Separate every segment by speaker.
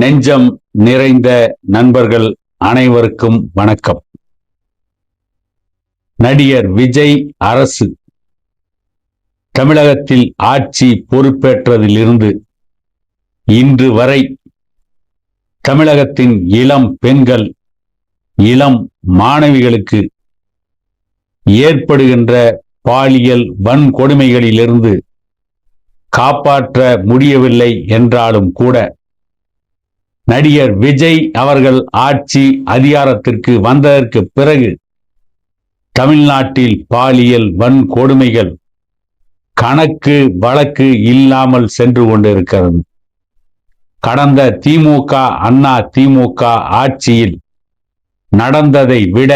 Speaker 1: நெஞ்சம் நிறைந்த நண்பர்கள் அனைவருக்கும் வணக்கம். நடிகர் விஜய் அரசு தமிழகத்தில் ஆட்சி பொறுப்பேற்றதிலிருந்து இன்று வரை தமிழகத்தின் இளம் பெண்கள், இளம் மாணவிகளுக்கு ஏற்படுகின்ற பாலியல் வன்கொடுமைகளிலிருந்து காப்பாற்ற முடியவில்லை என்றாலும் கூட நடிகர் விஜய் அவர்கள் ஆட்சி அதிகாரத்திற்கு வந்ததற்கு பிறகு தமிழ்நாட்டில் பாலியல் வன்கொடுமைகள் கணக்கு வழக்கு இல்லாமல் சென்று கொண்டிருக்கிறது. கடந்த திமுக, அண்ணா திமுக ஆட்சியில் நடந்ததை விட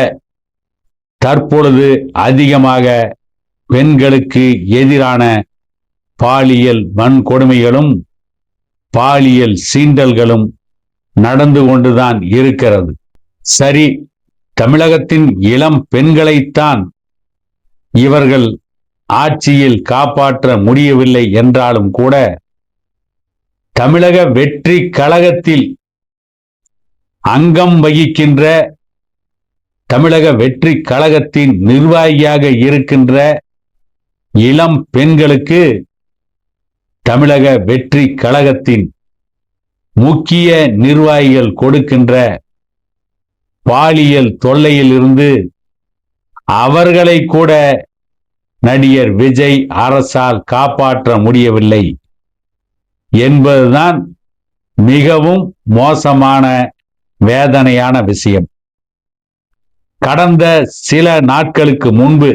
Speaker 1: தற்பொழுது அதிகமாக பெண்களுக்கு எதிரான பாலியல் வன்கொடுமைகளும் பாலியல் சீண்டல்களும் நடந்து கொண்டுதான் இருக்கிறது. சரி, தமிழகத்தின் இளம் பெண்களைத்தான் இவர்கள் ஆட்சியில் காப்பாற்ற முடியவில்லை என்றாலும் கூட தமிழக வெற்றி கழகத்தில் அங்கம் வகிக்கின்ற, தமிழக வெற்றி கழகத்தின் நிர்வாகியாக இருக்கின்ற இளம் பெண்களுக்கு தமிழக வெற்றி கழகத்தின் முக்கிய நிர்வாகிகள் கொடுக்கின்ற பாலியல் தொல்லையில் இருந்து அவர்களை கூட நடிகர் விஜய் அரசால் காப்பாற்ற முடியவில்லை என்பதுதான் மிகவும் மோசமான வேதனையான விஷயம். கடந்த சில நாட்களுக்கு முன்பு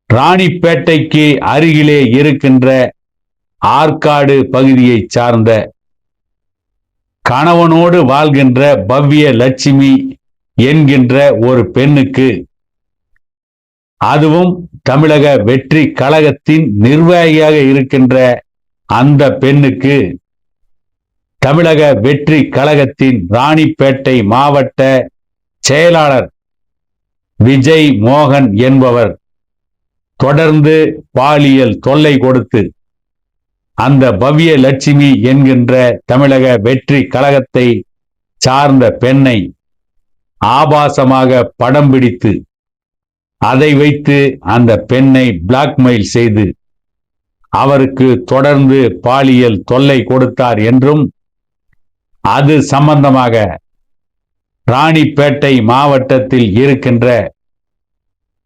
Speaker 1: ராணிப்பேட்டைக்கு அருகிலே இருக்கின்ற ஆற்காடு பகுதியை சார்ந்த கணவனோடு வாழ்கின்ற பவ்ய லட்சுமி என்கின்ற ஒரு பெண்ணுக்கு, அதுவும் தமிழக வெற்றி கழகத்தின் நிர்வாகியாக இருக்கின்ற அந்த பெண்ணுக்கு தமிழக வெற்றி கழகத்தின் ராணிப்பேட்டை மாவட்ட செயலாளர் விஜய் மோகன் என்பவர் தொடர்ந்து பாலியல் தொல்லை கொடுத்து அந்த பவ்ய லட்சுமி என்கின்ற தமிழக வெற்றி கழகத்தை சார்ந்த பெண்ணை ஆபாசமாக படம் பிடித்து அதை வைத்து அந்த பெண்ணை பிளாக்மெயில் செய்து அவருக்கு தொடர்ந்து பாலியல் தொல்லை கொடுத்தார் என்றும், அது சம்பந்தமாக ராணிப்பேட்டை மாவட்டத்தில் இருக்கின்ற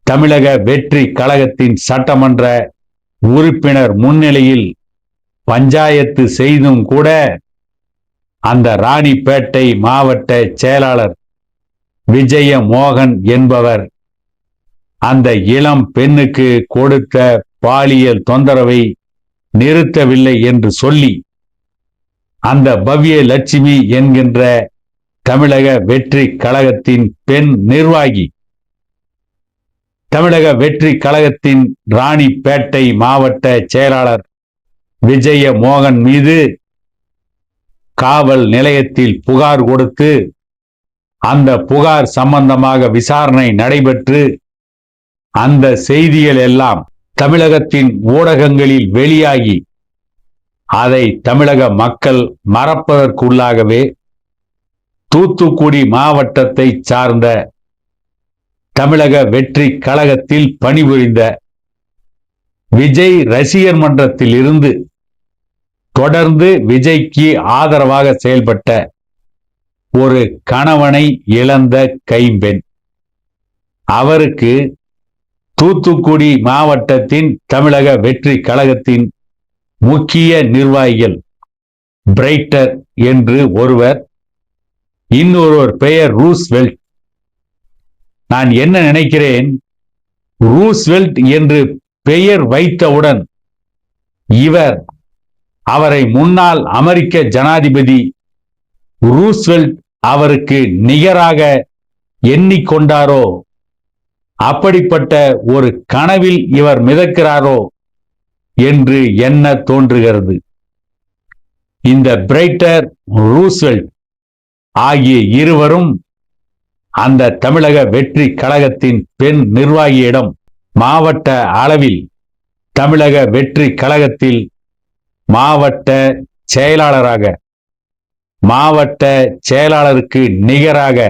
Speaker 1: தமிழக வெற்றி கழகத்தின் சட்டமன்ற உறுப்பினர் முன்னிலையில் பஞ்சாயத்து செய்தும் கூட அந்த ராணிப்பேட்டை மாவட்ட செயலாளர் விஜய மோகன் என்பவர் அந்த இளம் பெண்ணுக்கு கொடுத்த பாலியல் தொந்தரவை நிறுத்தவில்லை என்று சொல்லி அந்த பவ்ய லட்சுமி என்கின்ற தமிழக வெற்றி கழகத்தின் பெண் நிர்வாகி தமிழக வெற்றி கழகத்தின் ராணிப்பேட்டை மாவட்ட செயலாளர் விஜய மோகன் மீது காவல் நிலையத்தில் புகார் கொடுத்து அந்த புகார் சம்பந்தமாக விசாரணை நடைபெற்று அந்த செய்திகள் எல்லாம் தமிழகத்தின் ஊடகங்களில் வெளியாகி அதை தமிழக மக்கள் மறப்பதற்குள்ளாகவே தூத்துக்குடி மாவட்டத்தை சார்ந்த தமிழக வெற்றி கழகத்தில் பணிபுரிந்த விஜய் ரசிகர் மன்றத்தில் இருந்து தொடர்ந்து விஜய்க்கு ஆதரவாக செயல்பட்ட ஒரு கணவனை இழந்த கைம்பெண், அவருக்கு தூத்துக்குடி மாவட்டத்தின் தமிழக வெற்றி கழகத்தின் முக்கிய நிர்வாகிகள் பிரைட்டர் என்று ஒருவர், இன்னொருவர் பெயர் ரூஸ்வெல்ட். நான் என்ன நினைக்கிறேன், ரூஸ்வெல்ட் என்று பெயர் வைத்தவுடன் இவர் அவரை முன்னாள் அமெரிக்க ஜனாதிபதி ரூஸ்வெல்ட் அவருக்கு நிகராக எண்ணிக்கொண்டாரோ, அப்படிப்பட்ட ஒரு கனவில் இவர் மிதக்கிறாரோ என்று எண்ண தோன்றுகிறது. இந்த பிரைட்டர், ரூஸ்வெல்ட் ஆகிய இருவரும் அந்த தமிழக வெற்றி கழகத்தின் பெண் நிர்வாகியிடம் மாவட்ட அளவில் தமிழக வெற்றி கழகத்தில் மாவட்ட செயலாளராக, மாவட்ட செயலாளருக்கு நிகராக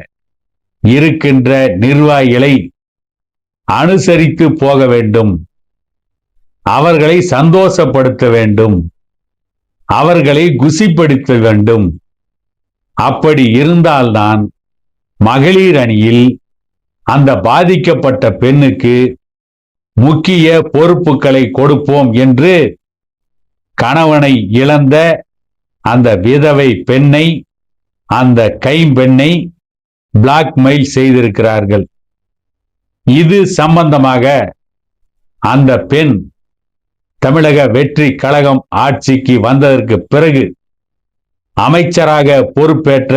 Speaker 1: இருக்கின்ற நிர்வாகிகளை அனுசரித்து போக வேண்டும், அவர்களை சந்தோஷப்படுத்த வேண்டும், அவர்களை குசிப்படுத்த வேண்டும். அப்படி இருந்தால்தான் மகளிர் அணியில் அந்த பாதிக்கப்பட்ட பெண்ணுக்கு முக்கிய பொறுப்புகளை கொடுப்போம் என்று கணவனை இழந்த அந்த விதவை பெண்ணை, அந்த கைம்பெண்ணை பிளாக்மெயில் செய்திருக்கிறார்கள். இது சம்பந்தமாக அந்த பெண் தமிழக வெற்றி கழகம் ஆட்சிக்கு வந்ததற்கு பிறகு அமைச்சராக பொறுப்பேற்ற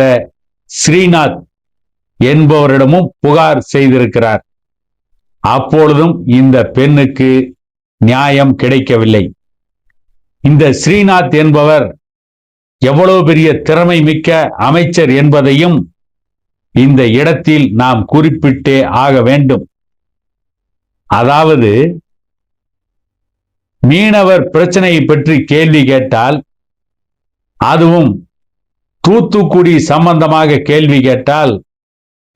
Speaker 1: ஸ்ரீநாத் என்பவரிடமும் புகார் செய்திருக்கிறார். அப்பொழுதும் இந்த பெண்ணுக்கு நியாயம் கிடைக்கவில்லை. இந்த ஸ்ரீநாத் என்பவர் எவ்வளவு பெரிய திறமை மிக்க அமைச்சர் என்பதையும் இந்த இடத்தில் நாம் குறிப்பிட்டே ஆக வேண்டும். அதாவது மீனவர் பிரச்சனையை பற்றி கேள்வி கேட்டால், அதுவும் தூத்துக்குடி சம்பந்தமாக கேள்வி கேட்டால்,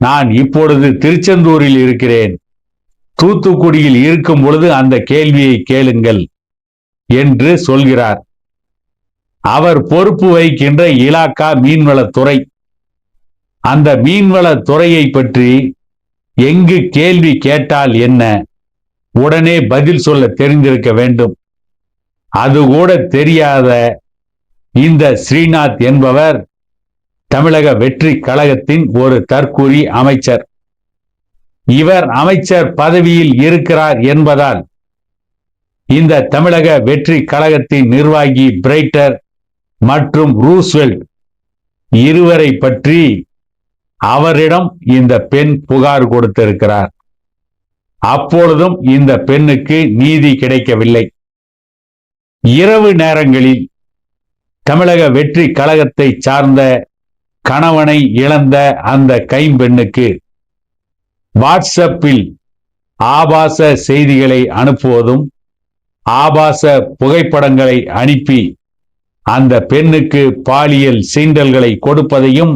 Speaker 1: நான் இப்பொழுது திருச்செந்தூரில் இருக்கிறேன், தூத்துக்குடியில் இருக்கும் பொழுது அந்த கேள்வியை கேளுங்கள் என்று சொல்கிறார். அவர் பொறுப்பு வகிக்கின்ற இலாக்கா மீன்வளத்துறை. அந்த மீன்வளத்துறையை பற்றி எங்கு கேள்வி கேட்டால் என்ன, உடனே பதில் சொல்ல தெரிந்திருக்க வேண்டும். அது கூட தெரியாத இந்த ஸ்ரீநாத் என்பவர் தமிழக வெற்றி கழகத்தின் ஒரு தற்கூரி அமைச்சர். இவர் அமைச்சர் பதவியில் இருக்கிறார் என்பதால் இந்த தமிழக வெற்றி கழகத்தின் நிர்வாகி பிரைட்டர் மற்றும் ரூஸ்வெல்ட் இருவரை பற்றி அவரிடம் இந்த பெண் புகார் கொடுத்திருக்கிறார். அப்பொழுதும் இந்த பெண்ணுக்கு நீதி கிடைக்கவில்லை. இரவு நேரங்களில் தமிழக வெற்றி கழகத்தை சார்ந்த கணவனை இழந்த அந்த கைம்பெண்ணுக்கு வாட்ஸ்அப்பில் ஆபாச செய்திகளை அனுப்புவதும், ஆபாச புகைப்படங்களை அனுப்பி அந்த பெண்ணுக்கு பாலியல் சீண்டல்களை கொடுப்பதையும்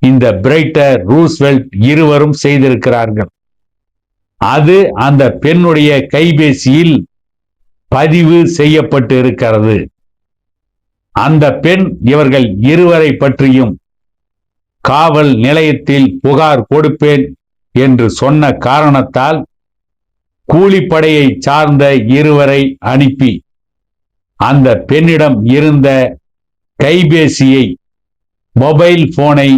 Speaker 1: இந்த பிரைட்டர், ரூஸ்வெல்ட் இருவரும் செய்திருக்கிறார்கள். அது அந்த பெண்ணுடைய கைபேசியில் பதிவு செய்யப்பட்டு இருக்கிறது. அந்த பெண் இவர்கள் இருவரை பற்றியும் காவல் நிலையத்தில் புகார் கொடுப்பேன் என்று சொன்ன காரணத்தால் கூலிப்படையை சார்ந்த இருவரை அனுப்பி அந்த பெண்ணிடம் இருந்த கைபேசியை, மொபைல் போனை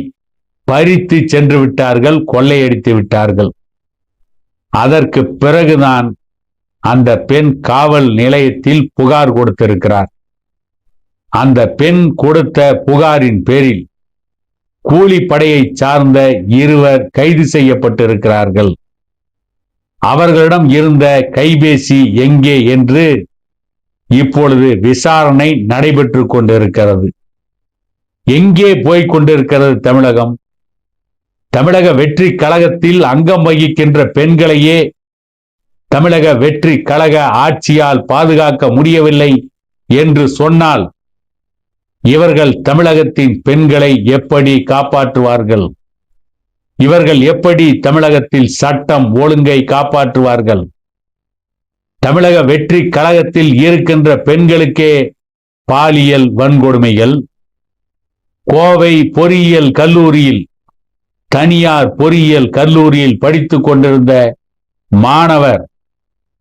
Speaker 1: பறித்து சென்று விட்டார்கள், கொள்ளையடித்து விட்டார்கள். அதற்கு பிறகுதான் அந்த பெண் காவல் நிலையத்தில் புகார் கொடுத்திருக்கிறார். அந்த பெண் கொடுத்த புகாரின் பேரில் கூலிப்படையை சார்ந்த இருவர் கைது செய்யப்பட்டிருக்கிறார்கள். அவர்களிடம் இருந்த கைபேசி எங்கே என்று இப்பொழுது விசாரணை நடைபெற்று கொண்டிருக்கிறது. எங்கே போய்க் கொண்டிருக்கிறது தமிழகம்? தமிழக வெற்றி கழகத்தில் அங்கம் வகிக்கின்ற பெண்களையே தமிழக வெற்றி கழக ஆட்சியால் பாதுகாக்க முடியவில்லை என்று சொன்னால் இவர்கள் தமிழகத்தின் பெண்களை எப்படி காப்பாற்றுவார்கள்? இவர்கள் எப்படி தமிழகத்தில் சட்டம் ஒழுங்கை காப்பாற்றுவார்கள்? தமிழக வெற்றி கழகத்தில் இருக்கின்ற பெண்களுக்கே பாலியல் வன்கொடுமைகள். கோவை பொறியியல் கல்லூரியில், தனியார் பொறியியல் கல்லூரியில் படித்துக் கொண்டிருந்த மாணவர்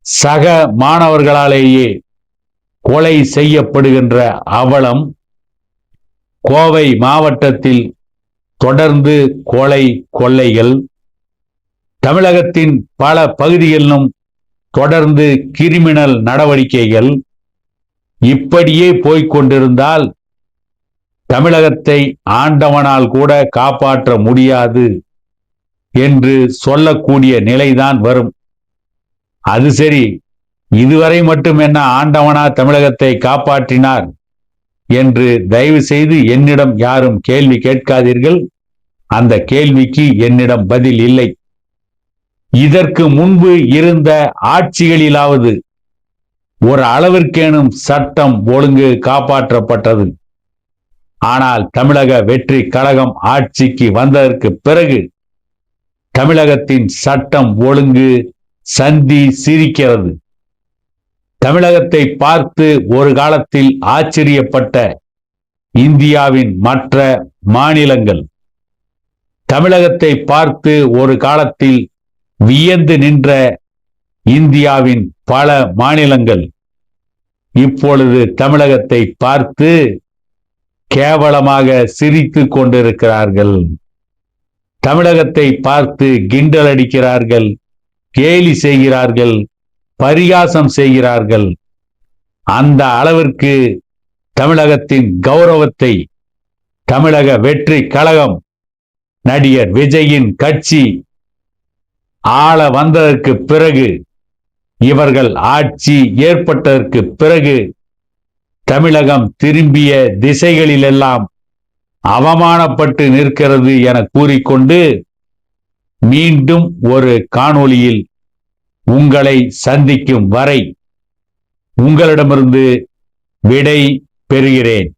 Speaker 1: சக மாணவர்களாலேயே கொலை செய்யப்படுகின்ற அவலம் கோவை மாவட்டத்தில் தொடர்ந்து கொலை, கொள்ளைகள், தமிழகத்தின் பல பகுதிகளிலும் தொடர்ந்து கிரிமினல் நடவடிக்கைகள். இப்படியே போய்க் கொண்டிருந்தால் தமிழகத்தை ஆண்டவனால் கூட காப்பாற்ற முடியாது என்று சொல்லக்கூடிய நிலைதான் வரும். அது சரி, இதுவரை மட்டும் என்ன ஆண்டவனா தமிழகத்தை காப்பாற்றினார் என்று தயவு செய்து என்னிடம் யாரும் கேள்வி கேட்காதீர்கள். அந்த கேள்விக்கு என்னிடம் பதில் இல்லை. இதற்கு முன்பு இருந்த ஆட்சிகளிலாவது ஒரு அளவிற்கேனும் சட்டம் ஒழுங்கு காப்பாற்றப்பட்டது. ஆனால் தமிழக வெற்றி கழகம் ஆட்சிக்கு வந்ததற்கு பிறகு தமிழகத்தின் சட்டம் ஒழுங்கு சந்தி சிரிக்கிறது. தமிழகத்தை பார்த்து ஒரு காலத்தில் ஆச்சரியப்பட்ட இந்தியாவின் மற்ற மாநிலங்கள், தமிழகத்தை பார்த்து ஒரு காலத்தில் வியந்து நின்ற இந்தியாவின் பல மாநிலங்கள் இப்பொழுது தமிழகத்தை பார்த்து கேவலமாக சிரித்துக் கொண்டிருக்கிறார்கள். தமிழகத்தை பார்த்து கிண்டல் அடிக்கிறார்கள், கேலி செய்கிறார்கள், பரிகாசம் செய்கிறார்கள். அந்த அளவிற்கு தமிழகத்தின் கௌரவத்தை தமிழக வெற்றி கழகம், நடிகர் விஜயின் கட்சி ஆள வந்ததற்கு பிறகு, இவர்கள் ஆட்சி ஏற்பட்டதற்கு பிறகு தமிழகம் திரும்பிய திசைகளிலெல்லாம் அவமானப்பட்டு நிற்கிறது என கூறிக்கொண்டு மீண்டும் ஒரு காணொளியில் உங்களை சந்திக்கும் வரை உங்களிடமிருந்து விடை பெறுகிறேன்.